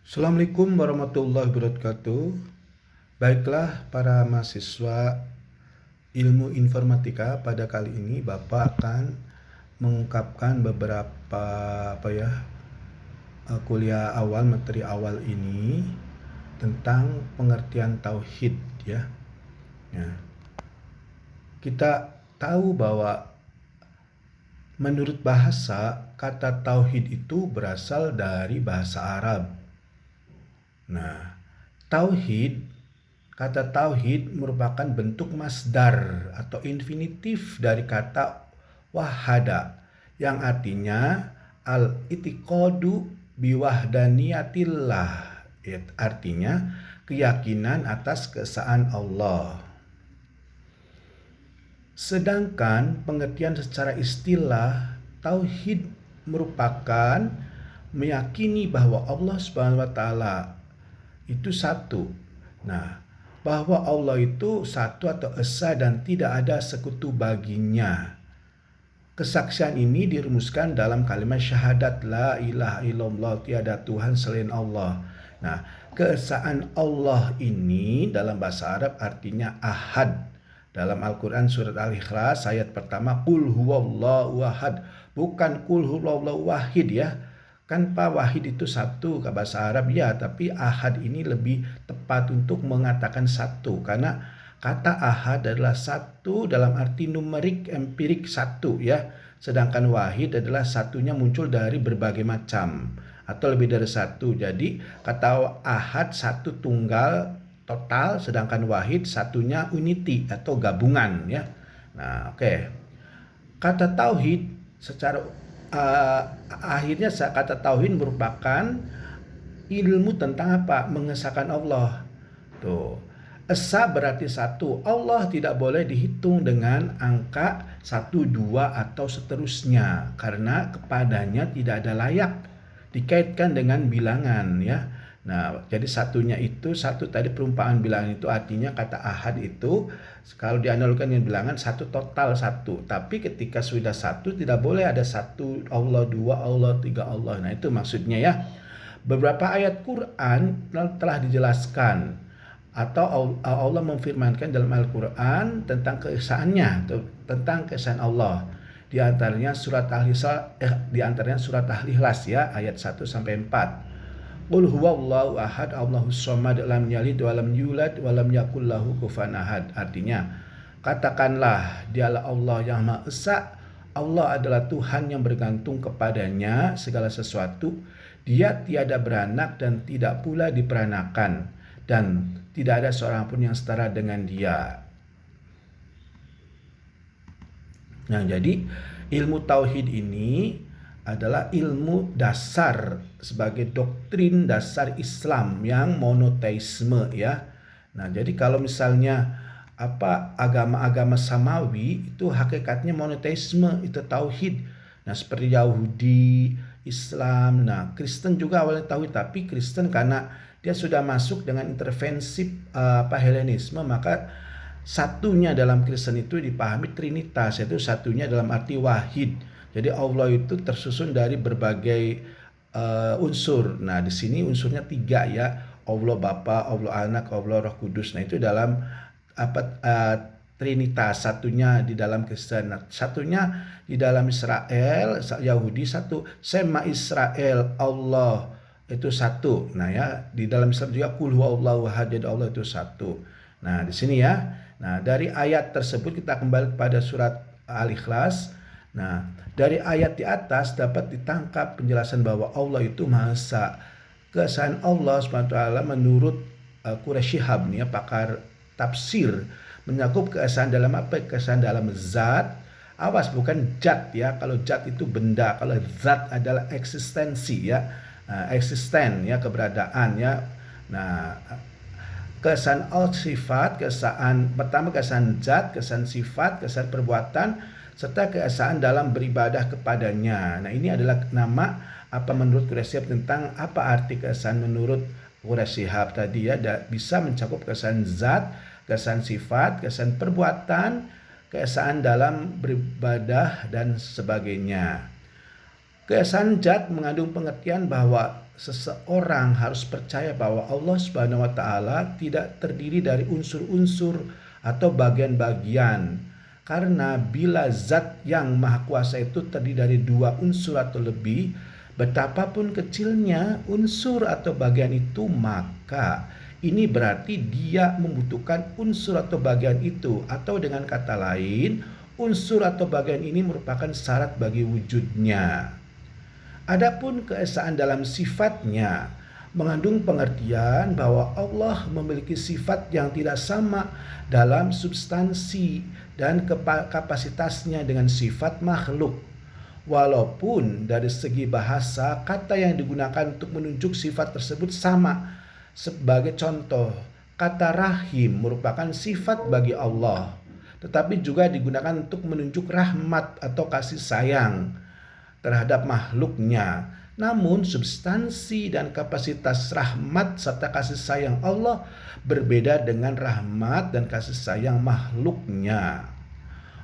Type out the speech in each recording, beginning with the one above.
Assalamualaikum warahmatullahi wabarakatuh. Baiklah para mahasiswa ilmu informatika, pada kali ini Bapak akan mengungkapkan beberapa kuliah awal, materi awal ini tentang pengertian tauhid ya. Kita tahu bahwa menurut bahasa kata tauhid itu berasal dari bahasa Arab. Nah, kata tauhid merupakan bentuk masdar atau infinitif dari kata wahada yang artinya al-i'tiqadu biwahdaniyatillah, artinya keyakinan atas keesaan Allah. Sedangkan pengertian secara istilah, tauhid merupakan meyakini bahwa Allah Subhanahu wa taala itu satu. Nah, bahwa Allah itu satu atau esa dan tidak ada sekutu baginya. Kesaksian ini dirumuskan dalam kalimat syahadat la ilaha illallah, tiada Tuhan selain Allah. Nah, keesaan Allah ini dalam bahasa Arab artinya ahad. Dalam Al-Quran surat Al-Ikhlas ayat pertama, Qul huwallahu ahad, bukan Qul huwallahu wahid ya. Kan Pak, wahid itu satu ke bahasa Arab ya, tapi ahad ini lebih tepat untuk mengatakan satu, karena kata ahad adalah satu dalam arti numerik empirik satu ya, sedangkan wahid adalah satunya muncul dari berbagai macam atau lebih dari satu. Jadi kata ahad satu tunggal total, sedangkan wahid satunya unity atau gabungan ya. Nah, oke. Kata tauhid secara akhirnya kata tauhid merupakan ilmu tentang apa? Mengesahkan Allah. Tuh. Esa berarti satu. Allah tidak boleh dihitung dengan angka 1, 2 atau seterusnya, karena kepadanya tidak ada layak dikaitkan dengan bilangan ya. Nah, jadi satunya itu satu, tadi perumpamaan bilangan itu artinya kata ahad itu kalau dianalogikan dengan bilangan satu, total satu. Tapi ketika sudah satu tidak boleh ada satu Allah, dua Allah, tiga Allah. Nah, itu maksudnya ya. Beberapa ayat Quran telah dijelaskan atau Allah memfirmankan dalam Al-Quran tentang keesaannya, tentang keesaan Allah. Di antaranya surat Al-Ikhlas ya, ayat 1 sampai 4. Qul huwallahu ahad, Allahus samad, lam yalid wa lam yulad wa lam yakul lahu kufuwan ahad. Artinya, katakanlah dialah Allah yang Maha Esa, Allah adalah Tuhan yang bergantung kepadanya segala sesuatu. Dia tiada beranak dan tidak pula diperanakan, dan tidak ada seorang pun yang setara dengan Dia. Nah, jadi ilmu tauhid ini adalah ilmu dasar sebagai doktrin dasar Islam yang monoteisme ya. Nah, jadi kalau misalnya agama-agama samawi itu hakikatnya monoteisme, itu tauhid. Nah, seperti Yahudi, Islam, nah Kristen juga awalnya tauhid, tapi Kristen karena dia sudah masuk dengan intervensi Helenisme, maka satunya dalam Kristen itu dipahami Trinitas, yaitu satunya dalam arti wahid. Jadi Allah itu tersusun dari berbagai unsur. Nah, di sini unsurnya 3 ya. Allah Bapa, Allah Anak, Allah Roh Kudus. Nah, itu dalam Trinitas, satunya di dalam Kristen. Nah, satunya di dalam Israel, Yahudi satu. Sema Israel, Allah itu satu. Nah, ya, di dalam Islam juga Qul huwallahu ahad, jadi Allah itu satu. Nah, di sini ya. Nah, dari ayat tersebut kita kembali kepada surat Al-Ikhlas. Nah, dari ayat di atas dapat ditangkap penjelasan bahwa Allah itu Maha Esa. Keesaan Allah SWT menurut Quraisy Shihab nih ya, pakar tafsir, mencakup keesaan dalam apa? Keesaan dalam zat. Awas, bukan zat ya. Kalau zat itu benda, kalau zat adalah eksistensi ya. Eksisten ya, keberadaan ya. Nah, keesaan sifat, pertama keesaan zat, keesaan sifat, keesaan perbuatan, serta keesaan dalam beribadah kepadanya. Nah, ini adalah nama menurut Quraisy Shihab tentang apa arti keesaan menurut Quraisy Shihab tadi ya. Bisa mencakup keesaan zat, keesaan sifat, keesaan perbuatan, keesaan dalam beribadah dan sebagainya. Keesaan zat mengandung pengertian bahwa seseorang harus percaya bahwa Allah Subhanahu wa taala tidak terdiri dari unsur-unsur atau bagian-bagian. Karena bila zat yang maha kuasa itu terdiri dari dua unsur atau lebih, betapapun kecilnya unsur atau bagian itu, maka ini berarti dia membutuhkan unsur atau bagian itu, atau dengan kata lain, unsur atau bagian ini merupakan syarat bagi wujudnya. Adapun keesaan dalam sifatnya mengandung pengertian bahwa Allah memiliki sifat yang tidak sama dalam substansi dan kapasitasnya dengan sifat makhluk. Walaupun dari segi bahasa kata yang digunakan untuk menunjuk sifat tersebut sama. Sebagai contoh, kata rahim merupakan sifat bagi Allah, tetapi juga digunakan untuk menunjuk rahmat atau kasih sayang terhadap makhluknya. Namun substansi dan kapasitas rahmat serta kasih sayang Allah berbeda dengan rahmat dan kasih sayang makhluknya.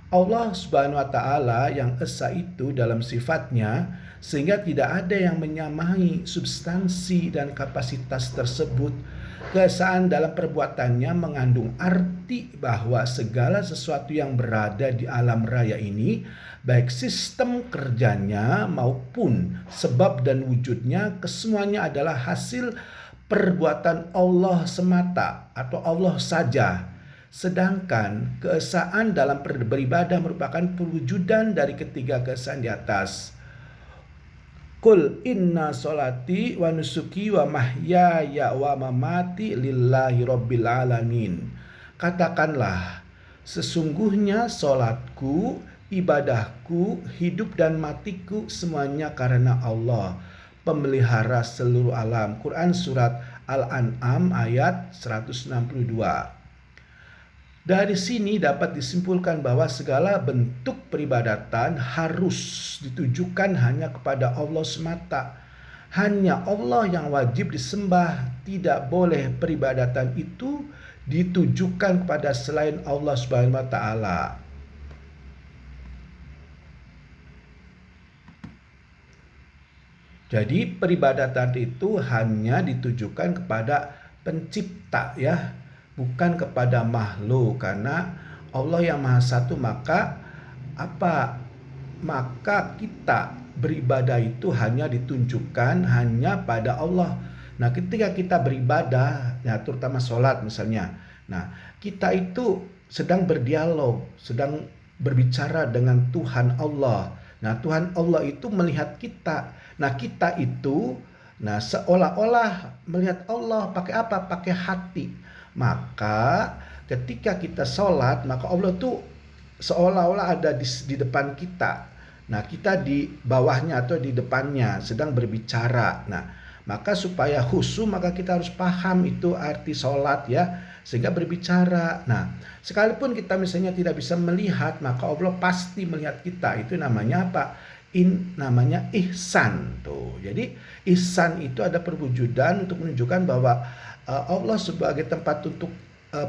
Allah Subhanahu wa taala yang esa itu dalam sifatnya, sehingga tidak ada yang menyamai substansi dan kapasitas tersebut. Keesaan dalam perbuatannya mengandung arti bahwa segala sesuatu yang berada di alam raya ini, baik sistem kerjanya maupun sebab dan wujudnya, kesemuanya adalah hasil perbuatan Allah semata atau Allah saja. Sedangkan keesaan dalam beribadah merupakan perwujudan dari ketiga keesaan di atas. Qul inna solati wa nusuki wa mahyaya wa mamati lillahi rabbil alamin. Katakanlah, sesungguhnya solatku, ibadahku, hidup dan matiku semuanya karena Allah, pemelihara seluruh alam. Quran surat Al-An'am ayat 162. Dari sini dapat disimpulkan bahwa segala bentuk peribadatan harus ditujukan hanya kepada Allah semata. Hanya Allah yang wajib disembah. Tidak boleh peribadatan itu ditujukan kepada selain Allah Subhanahu wa taala. Jadi peribadatan itu hanya ditujukan kepada pencipta, ya, bukan kepada makhluk. Karena Allah yang Maha Satu, maka kita beribadah itu hanya ditunjukkan hanya pada Allah. Nah, ketika kita beribadah, ya terutama sholat misalnya, nah kita itu sedang berdialog, sedang berbicara dengan Tuhan Allah. Nah, Tuhan Allah itu melihat kita. Nah, kita itu seolah-olah melihat Allah pakai apa? Pakai hati. Maka ketika kita sholat, maka Allah tuh seolah-olah ada di depan kita. Nah, kita di bawahnya atau di depannya sedang berbicara. Nah, maka supaya khusyuk, maka kita harus paham itu arti sholat, ya, sehingga berbicara. Nah, sekalipun kita misalnya tidak bisa melihat, maka Allah pasti melihat kita. Itu namanya apa? Namanya ihsan tuh. Jadi ihsan itu ada perwujudan untuk menunjukkan bahwa Allah sebagai tempat untuk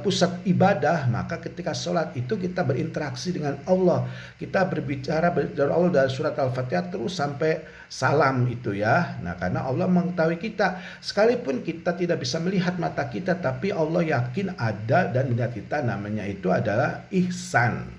pusat ibadah. Maka ketika sholat itu kita berinteraksi dengan Allah, kita berbicara dengan Allah dari surat Al-Fatihah terus sampai salam itu, ya. Nah, karena Allah mengetahui kita, sekalipun kita tidak bisa melihat mata kita, tapi Allah yakin ada dan melihat kita. Namanya itu adalah ihsan.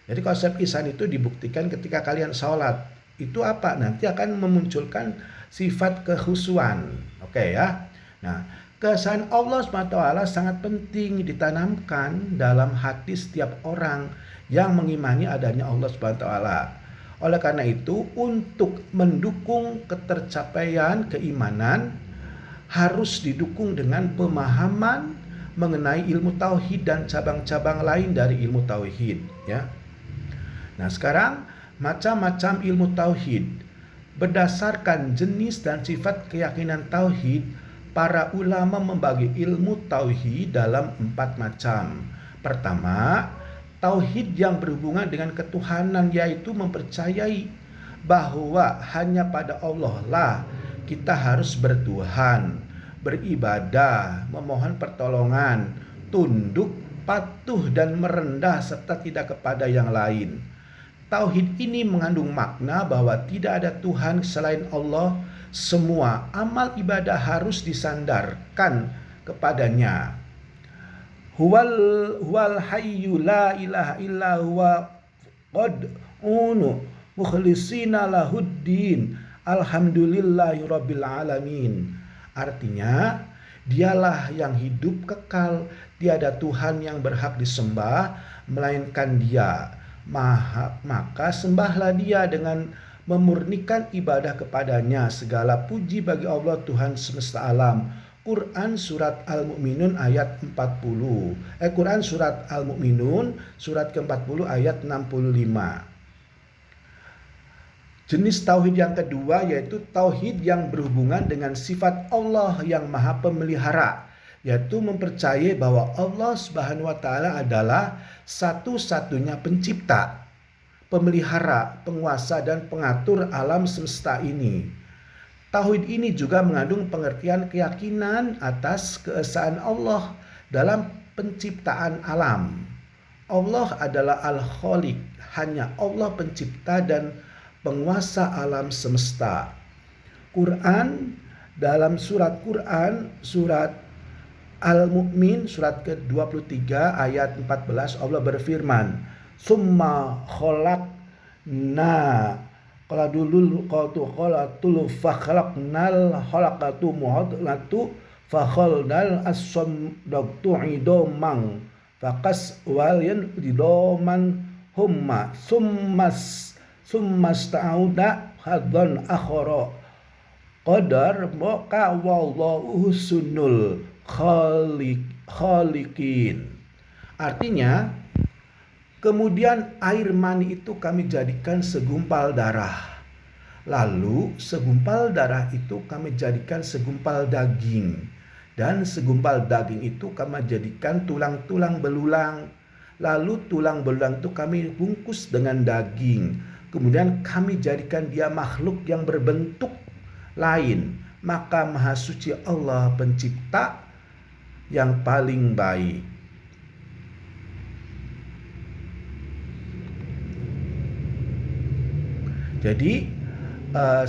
Jadi konsep ihsan itu dibuktikan ketika kalian sholat. Itu apa? Nanti akan memunculkan sifat kekhusyuan. Oke, ya. Nah, keesaan Allah SWT sangat penting ditanamkan dalam hati setiap orang yang mengimani adanya Allah SWT. Oleh karena itu, untuk mendukung ketercapaian keimanan harus didukung dengan pemahaman mengenai ilmu tauhid dan cabang-cabang lain dari ilmu tauhid, ya. Nah, sekarang macam-macam ilmu tauhid. Berdasarkan jenis dan sifat keyakinan tauhid, para ulama membagi ilmu tauhid dalam 4 macam. Pertama, tauhid yang berhubungan dengan ketuhanan, yaitu mempercayai bahwa hanya pada Allah lah kita harus bertuhan, beribadah, memohon pertolongan, tunduk, patuh dan merendah serta tidak kepada yang lain. Tauhid ini mengandung makna bahwa tidak ada Tuhan selain Allah semua amal ibadah harus disandarkan kepadanya. Huwal hayyu la ilaha illa huwa qad unu mukhlisina lahuddin alhamdulillahi rabbil alamin. Artinya, dialah yang hidup kekal, tiada Tuhan yang berhak disembah melainkan Dia. Maka sembahlah Dia dengan memurnikan ibadah kepadanya. Segala puji bagi Allah Tuhan semesta alam. Quran surat Al-Mu'minun ayat 40. Quran surat Al-Mu'minun surat ke-40 ayat 65. Jenis tauhid yang kedua yaitu tauhid yang berhubungan dengan sifat Allah yang Maha Pemelihara, yaitu mempercayai bahwa Allah Subhanahu wa taala adalah satu-satunya pencipta, pemelihara, penguasa dan pengatur alam semesta ini. Tauhid ini juga mengandung pengertian keyakinan atas keesaan Allah dalam penciptaan alam. Allah adalah Al-Khaliq, hanya Allah pencipta dan penguasa alam semesta. Quran, dalam surat Quran, surat Al-Mu'min, surat ke-23 ayat 14, Allah berfirman, Summa khalaqna qalatul fakhalaqnal khalaqatu mu'adlatu fakhalnal as-samdaqtu idomang fakas walyan idoman humma summas ta'uda hadhan akhara qadar maka wallahu husnul khaliqin. Artinya, kemudian air mani itu kami jadikan segumpal darah. Lalu segumpal darah itu kami jadikan segumpal daging. Dan segumpal daging itu kami jadikan tulang-tulang belulang. Lalu tulang belulang itu kami bungkus dengan daging. Kemudian kami jadikan dia makhluk yang berbentuk lain. Maka Maha Suci Allah pencipta yang paling baik. Jadi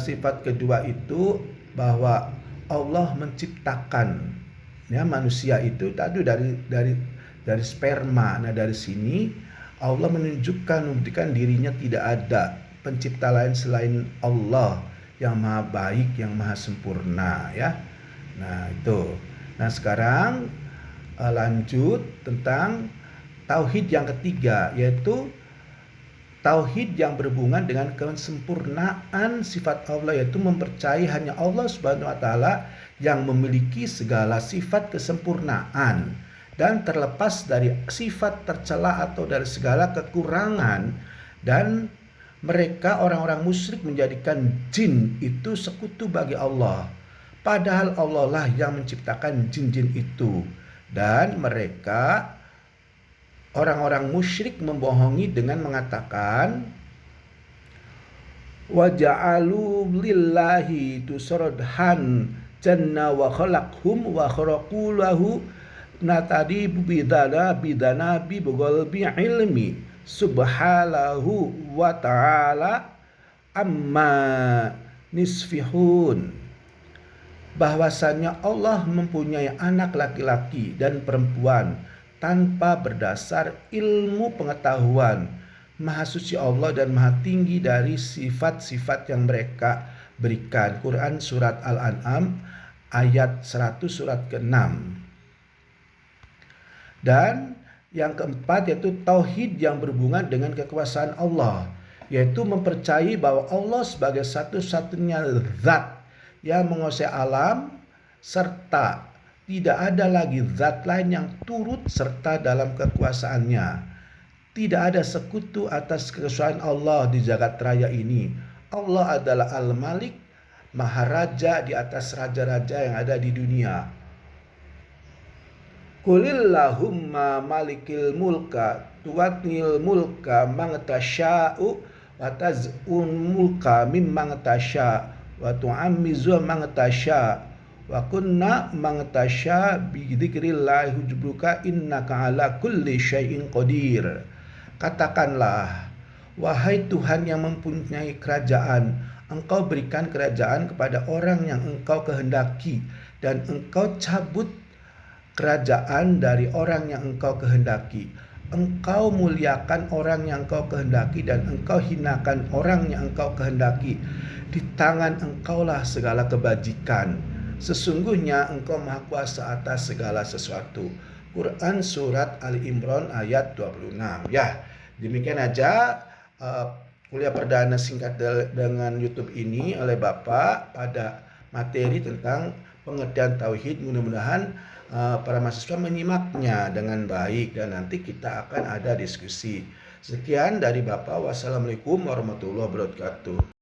sifat kedua itu bahwa Allah menciptakan manusia itu tadi dari sperma. Nah, dari sini Allah membuktikan dirinya tidak ada pencipta lain selain Allah yang maha baik, yang maha sempurna ya. Nah, itu. Nah, sekarang lanjut tentang tauhid yang ketiga, yaitu tauhid yang berhubungan dengan kesempurnaan sifat Allah, yaitu mempercayai hanya Allah Subhanahu wa taala yang memiliki segala sifat kesempurnaan dan terlepas dari sifat tercela atau dari segala kekurangan. Dan mereka orang-orang musyrik menjadikan jin itu sekutu bagi Allah, padahal Allah lah yang menciptakan jin-jin itu. Dan mereka orang-orang musyrik membohongi dengan mengatakan wa ja'alu lillahi tusradhan janna wa khalaqhum wa kharaqu lahu natadi bidana bi bughalbi ilmi subhanahu wa ta'ala amma nisfihun. Bahwasanya Allah mempunyai anak laki-laki dan perempuan tanpa berdasar ilmu pengetahuan. Maha suci Allah dan maha tinggi dari sifat-sifat yang mereka berikan. Quran surat Al-An'am ayat 100 surat ke-6. Dan yang keempat yaitu tauhid yang berhubungan dengan kekuasaan Allah, yaitu mempercayai bahwa Allah sebagai satu-satunya zat yang menguasai alam, serta tidak ada lagi zat lain yang turut serta dalam kekuasaannya. Tidak ada sekutu atas kekuasaan Allah di jagat raya ini. Allah adalah Al-Malik, Maharaja di atas raja-raja yang ada di dunia. Qulillahumma malikil mulka tuwatil mulka man tasha'u wa taz'un mulka mimman tasha' wa tu'ammizu man tasha' wa kunna man tasha' bi dzikrillah hujbuka innaka ala kulli syai'in qadir. Katakanlah, wahai Tuhan yang mempunyai kerajaan, engkau berikan kerajaan kepada orang yang engkau kehendaki, dan engkau cabut kerajaan dari orang yang engkau kehendaki. Engkau muliakan orang yang engkau kehendaki, dan engkau hinakan orang yang engkau kehendaki. Di tangan engkaulah segala kebajikan. Sesungguhnya engkau maha kuasa atas segala sesuatu. Quran Surat Ali Imran ayat 26. Ya, demikian aja kuliah perdana singkat dengan YouTube ini oleh Bapak pada materi tentang pengertian tauhid. Mudah-mudahan para mahasiswa menyimaknya dengan baik, dan nanti kita akan ada diskusi. Sekian dari Bapak. Wassalamualaikum warahmatullahi wabarakatuh.